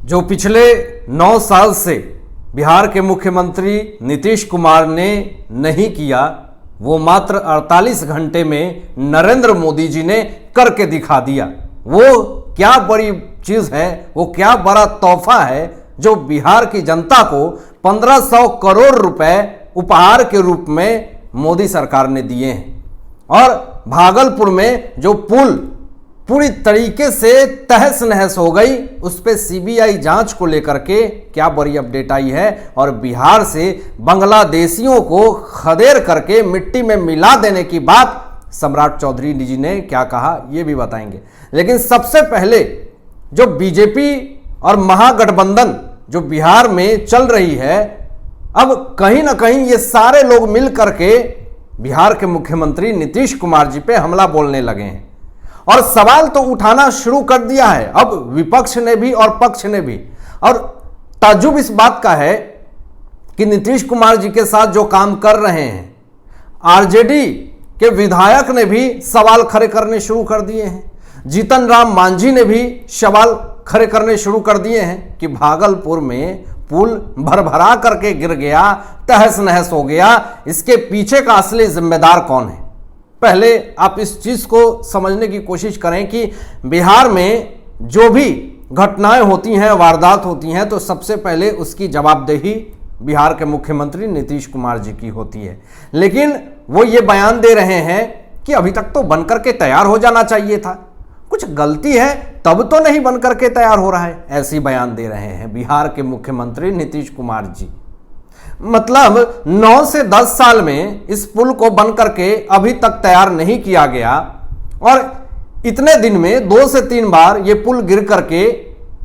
जो पिछले 9 साल से बिहार के मुख्यमंत्री नीतीश कुमार ने नहीं किया, वो मात्र 48 घंटे में नरेंद्र मोदी जी ने करके दिखा दिया। वो क्या बड़ी चीज है, वो क्या बड़ा तोहफा है जो बिहार की जनता को 1500 करोड़ रुपए उपहार के रूप में मोदी सरकार ने दिए हैं। और भागलपुर में जो पुल पूरी तरीके से तहस नहस हो गई, उस पर सीबीआई जांच को लेकर के क्या बड़ी अपडेट आई है। और बिहार से बांग्लादेशियों को खदेड़ करके मिट्टी में मिला देने की बात सम्राट चौधरी जी ने क्या कहा, ये भी बताएंगे। लेकिन सबसे पहले जो बीजेपी और महागठबंधन जो बिहार में चल रही है, अब कहीं ना कहीं ये सारे लोग मिल करके बिहार के मुख्यमंत्री नीतीश कुमार जी पे हमला बोलने लगे हैं और सवाल तो उठाना शुरू कर दिया है, अब विपक्ष ने भी और पक्ष ने भी। और ताज्जुब इस बात का है कि नीतीश कुमार जी के साथ जो काम कर रहे हैं, आरजेडी के विधायक ने भी सवाल खड़े करने शुरू कर दिए हैं। जीतन राम मांझी ने भी सवाल खड़े करने शुरू कर दिए हैं कि भागलपुर में पुल भरभरा करके गिर गया, तहस नहस हो गया, इसके पीछे का असली जिम्मेदार कौन है। पहले आप इस चीज को समझने की कोशिश करें कि बिहार में जो भी घटनाएं होती हैं, वारदात होती हैं, तो सबसे पहले उसकी जवाबदेही बिहार के मुख्यमंत्री नीतीश कुमार जी की होती है। लेकिन वो ये बयान दे रहे हैं कि अभी तक तो बनकर के तैयार हो जाना चाहिए था, कुछ गलती है तब तो नहीं बनकर के तैयार हो रहा है, ऐसी बयान दे रहे हैं बिहार के मुख्यमंत्री नीतीश कुमार जी। मतलब 9 से 10 साल में इस पुल को बन करके अभी तक तैयार नहीं किया गया और इतने दिन में 2 से 3 बार ये पुल गिर करके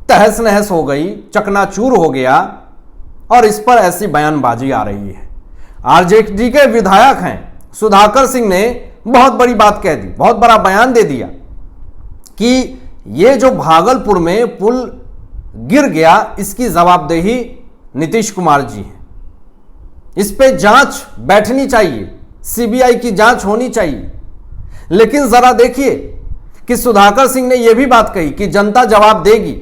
तहस नहस हो गई, चकनाचूर हो गया और इस पर ऐसी बयानबाजी आ रही है। आरजेडी के विधायक हैं सुधाकर सिंह ने बहुत बड़ी बात कह दी, बहुत बड़ा बयान दे दिया कि ये जो भागलपुर में पुल गिर गया, इसकी जवाबदेही नीतीश कुमार जी है, इस पे जांच बैठनी चाहिए, सीबीआई की जांच होनी चाहिए। लेकिन जरा देखिए कि सुधाकर सिंह ने यह भी बात कही कि जनता जवाब देगी,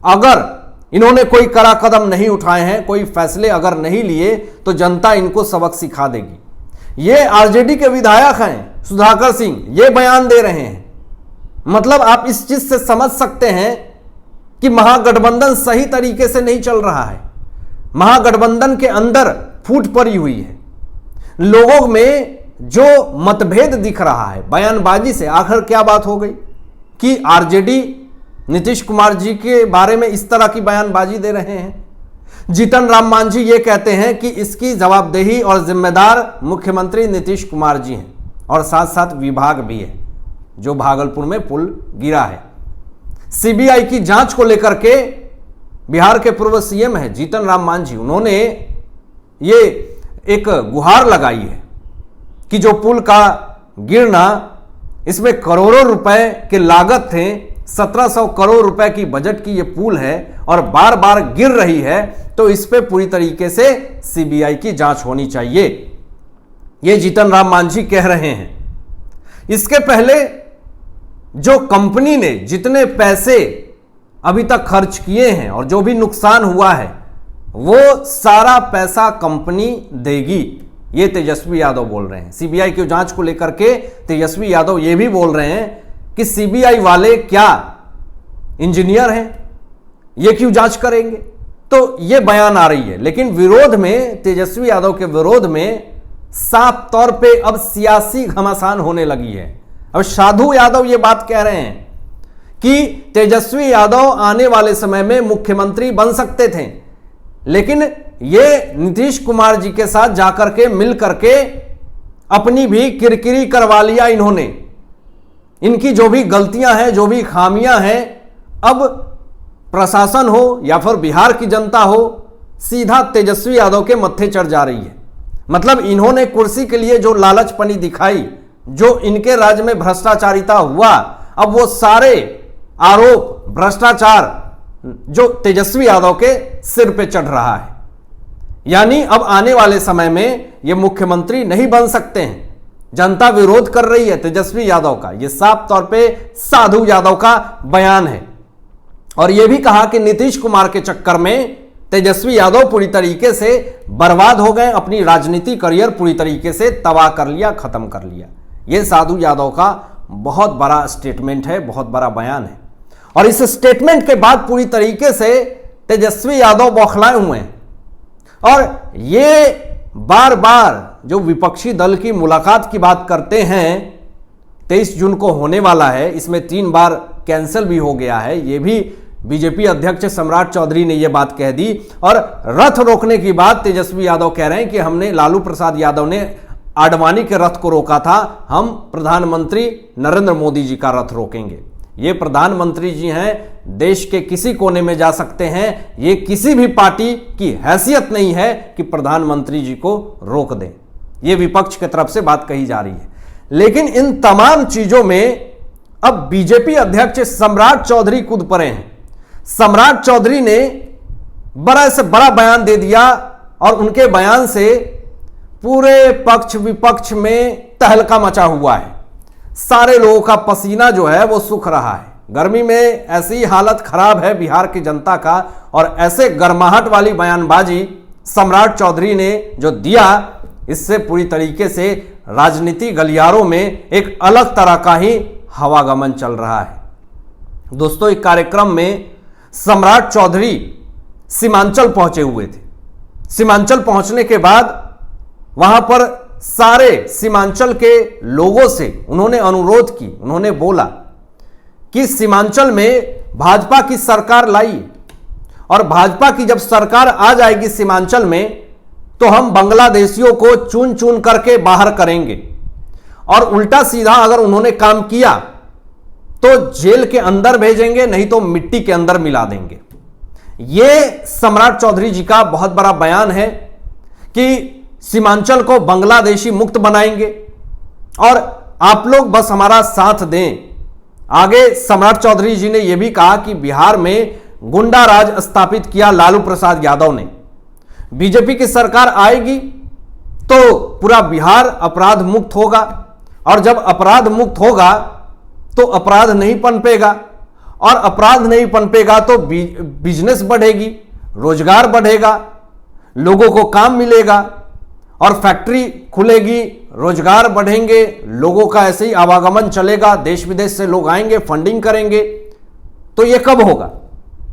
अगर इन्होंने कोई कड़ा कदम नहीं उठाए हैं, कोई फैसले अगर नहीं लिए, तो जनता इनको सबक सिखा देगी। ये आरजेडी के विधायक हैं सुधाकर सिंह, ये बयान दे रहे हैं। मतलब आप इस चीज से समझ सकते हैं कि महागठबंधन सही तरीके से नहीं चल रहा है, महागठबंधन के अंदर फूट पड़ी हुई है, लोगों में जो मतभेद दिख रहा है बयानबाजी से। आखिर क्या बात हो गई कि आरजेडी नीतीश कुमार जी के बारे में इस तरह की बयानबाजी दे रहे हैं। जीतन राम मांझी ये कहते हैं कि इसकी जवाबदेही और जिम्मेदार मुख्यमंत्री नीतीश कुमार जी हैं और साथ साथ विभाग भी है जो भागलपुर में पुल गिरा है। सीबीआई की जांच को लेकर के बिहार के पूर्व सीएम है जीतन राम मांझी, उन्होंने ये एक गुहार लगाई है कि जो पुल का गिरना, इसमें करोड़ों रुपए के लागत थे, 1700 करोड़ रुपए की बजट की ये पुल है और बार बार गिर रही है, तो इस पे पूरी तरीके से सीबीआई की जांच होनी चाहिए, ये जीतन राम मांझी कह रहे हैं। इसके पहले जो कंपनी ने जितने पैसे अभी तक खर्च किए हैं और जो भी नुकसान हुआ है, वो सारा पैसा कंपनी देगी, ये तेजस्वी यादव बोल रहे हैं। सीबीआई की जांच को लेकर के तेजस्वी यादव ये भी बोल रहे हैं कि सीबीआई वाले क्या इंजीनियर हैं, ये क्यों जांच करेंगे, तो ये बयान आ रही है। लेकिन विरोध में, तेजस्वी यादव के विरोध में साफ तौर पे अब सियासी घमासान होने लगी है। अब साधु यादव ये बात कह रहे हैं कि तेजस्वी यादव आने वाले समय में मुख्यमंत्री बन सकते थे, लेकिन ये नीतीश कुमार जी के साथ जाकर के मिल करके अपनी भी किरकिरी करवा लिया इन्होंने। इनकी जो भी गलतियां हैं, जो भी खामियां हैं, अब प्रशासन हो या फिर बिहार की जनता हो, सीधा तेजस्वी यादव के मत्थे चढ़ जा रही है। मतलब इन्होंने कुर्सी के लिए जो लालचपनी दिखाई, जो इनके राज्य में भ्रष्टाचारिता हुआ, अब वो सारे आरोप, भ्रष्टाचार जो तेजस्वी यादव के सिर पे चढ़ रहा है। यानी अब आने वाले समय में ये मुख्यमंत्री नहीं बन सकते हैं। जनता विरोध कर रही है तेजस्वी यादव का, ये साफ तौर पे साधु यादव का बयान है। और यह भी कहा कि नीतीश कुमार के चक्कर में तेजस्वी यादव पूरी तरीके से बर्बाद हो गए, अपनी राजनीति करियर पूरी तरीके से तबाह कर लिया, खत्म कर लिया। यह साधु यादव का बहुत बड़ा स्टेटमेंट है, बहुत बड़ा बयान है। और इस स्टेटमेंट के बाद पूरी तरीके से तेजस्वी यादव बौखलाए हुए हैं। और ये बार बार जो विपक्षी दल की मुलाकात की बात करते हैं, 23 जून को होने वाला है, इसमें 3 बार कैंसिल भी हो गया है। ये भी बीजेपी अध्यक्ष सम्राट चौधरी ने यह बात कह दी। और रथ रोकने की बात तेजस्वी यादव कह रहे हैं कि हमने, लालू प्रसाद यादव ने आडवाणी के रथ को रोका था, हम प्रधानमंत्री नरेंद्र मोदी जी का रथ रोकेंगे। ये प्रधानमंत्री जी हैं, देश के किसी कोने में जा सकते हैं, ये किसी भी पार्टी की हैसियत नहीं है कि प्रधानमंत्री जी को रोक दें। ये विपक्ष की तरफ से बात कही जा रही है। लेकिन इन तमाम चीजों में अब बीजेपी अध्यक्ष सम्राट चौधरी कूद पड़े हैं। सम्राट चौधरी ने बड़ा से बड़ा बयान दे दिया और उनके बयान से पूरे पक्ष विपक्ष में तहलका मचा हुआ है। सारे लोगों का पसीना जो है वो सूख रहा है। गर्मी में ऐसी हालत खराब है बिहार की जनता का, और ऐसे गर्माहट वाली बयानबाजी सम्राट चौधरी ने जो दिया, इससे पूरी तरीके से राजनीति गलियारों में एक अलग तरह का ही हवागमन चल रहा है। दोस्तों, एक कार्यक्रम में सम्राट चौधरी सीमांचल पहुंचे हुए थे। सीमांचल पहुंचने के बाद वहां पर सारे सीमांचल के लोगों से उन्होंने अनुरोध की, उन्होंने बोला कि सीमांचल में भाजपा की सरकार लाइए, और भाजपा की जब सरकार आ जाएगी सीमांचल में तो हम बांग्लादेशियों को चुन चुन करके बाहर करेंगे। और उल्टा सीधा अगर उन्होंने काम किया तो जेल के अंदर भेजेंगे, नहीं तो मिट्टी के अंदर मिला देंगे। यह सम्राट चौधरी जी का बहुत बड़ा बयान है कि सीमांचल को बांग्लादेशी मुक्त बनाएंगे और आप लोग बस हमारा साथ दें। आगे सम्राट चौधरी जी ने यह भी कहा कि बिहार में गुंडा राज स्थापित किया लालू प्रसाद यादव ने। बीजेपी की सरकार आएगी तो पूरा बिहार अपराध मुक्त होगा, और जब अपराध मुक्त होगा तो अपराध नहीं पनपेगा, और अपराध नहीं पनपेगा तो बिजनेस बढ़ेगी, रोजगार बढ़ेगा, लोगों को काम मिलेगा, और फैक्ट्री खुलेगी, रोजगार बढ़ेंगे, लोगों का ऐसे ही आवागमन चलेगा, देश विदेश से लोग आएंगे, फंडिंग करेंगे। तो यह कब होगा?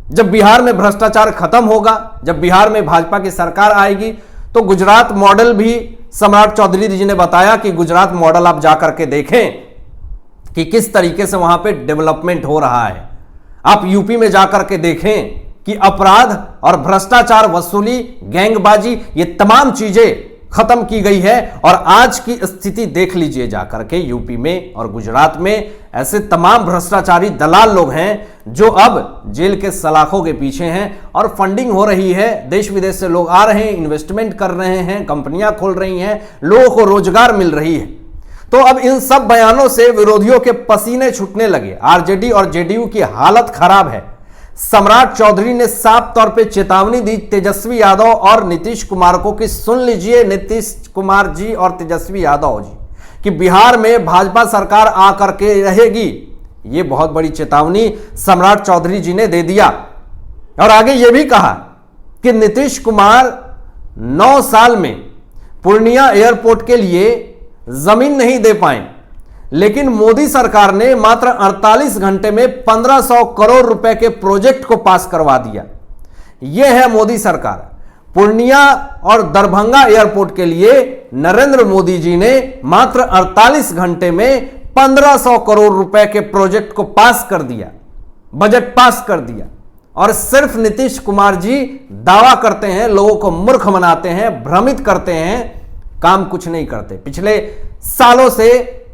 जब बिहार में भ्रष्टाचार खत्म होगा, जब बिहार में भाजपा की सरकार आएगी। तो गुजरात मॉडल भी सम्राट चौधरी जी ने बताया कि गुजरात मॉडल आप जाकर के देखें कि किस तरीके से वहां पे डेवलपमेंट हो रहा है। आप यूपी में जाकर के देखें कि अपराध और भ्रष्टाचार, वसूली, गैंगबाजी, ये तमाम चीजें खत्म की गई है। और आज की स्थिति देख लीजिए जाकर के, यूपी में और गुजरात में ऐसे तमाम भ्रष्टाचारी दलाल लोग हैं जो अब जेल के सलाखों के पीछे हैं, और फंडिंग हो रही है, देश विदेश से लोग आ रहे हैं, इन्वेस्टमेंट कर रहे हैं, कंपनियां खोल रही हैं, लोगों को रोजगार मिल रही है। तो अब इन सब बयानों से विरोधियों के पसीने छूटने लगे। आरजेडी और जेडीयू की हालत खराब है। सम्राट चौधरी ने साफ तौर पे चेतावनी दी तेजस्वी यादव और नीतीश कुमार को कि सुन लीजिए नीतीश कुमार जी और तेजस्वी यादव जी, कि बिहार में भाजपा सरकार आकर के रहेगी। यह बहुत बड़ी चेतावनी सम्राट चौधरी जी ने दे दिया। और आगे यह भी कहा कि नीतीश कुमार 9 साल में पूर्णिया एयरपोर्ट के लिए जमीन नहीं दे पाए, लेकिन मोदी सरकार ने मात्र 48 घंटे में 1500 करोड़ रुपए के प्रोजेक्ट को पास करवा दिया। यह है मोदी सरकार। पूर्णिया और दरभंगा एयरपोर्ट के लिए नरेंद्र मोदी जी ने मात्र 48 घंटे में 1500 करोड़ रुपए के प्रोजेक्ट को पास कर दिया, बजट पास कर दिया। और सिर्फ नीतीश कुमार जी दावा करते हैं, लोगों को मूर्ख बनाते हैं, भ्रमित करते हैं, काम कुछ नहीं करते। पिछले सालों से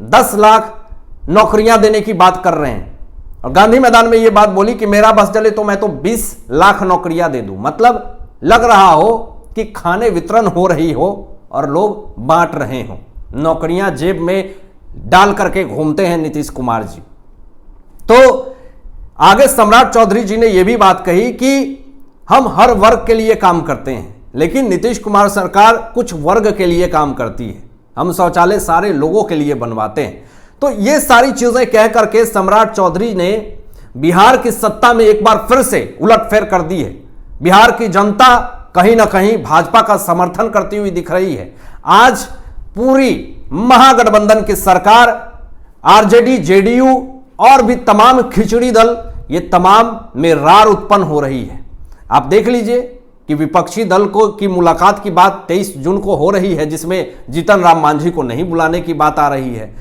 10 लाख नौकरियां देने की बात कर रहे हैं, और गांधी मैदान में यह बात बोली कि मेरा बस चले तो मैं तो 20 लाख नौकरियां दे दूं। मतलब लग रहा हो कि खाने वितरण हो रही हो और लोग बांट रहे हो, नौकरियां जेब में डाल करके घूमते हैं नीतीश कुमार जी। तो आगे सम्राट चौधरी जी ने यह भी बात कही कि हम हर वर्ग के लिए काम करते हैं, लेकिन नीतीश कुमार सरकार कुछ वर्ग के लिए काम करती है। हम शौचालय सारे लोगों के लिए बनवाते हैं। तो ये सारी चीजें कह करके सम्राट चौधरी ने बिहार की सत्ता में एक बार फिर से उलटफेर कर दी है। बिहार की जनता कहीं ना कहीं भाजपा का समर्थन करती हुई दिख रही है। आज पूरी महागठबंधन की सरकार, आरजेडी, जेडीयू और भी तमाम खिचड़ी दल, ये तमाम में रार उत्पन्न हो रही है। आप देख लीजिए कि विपक्षी दल को की मुलाकात की बात 23 जून को हो रही है, जिसमें जीतन राम मांझी को नहीं बुलाने की बात आ रही है।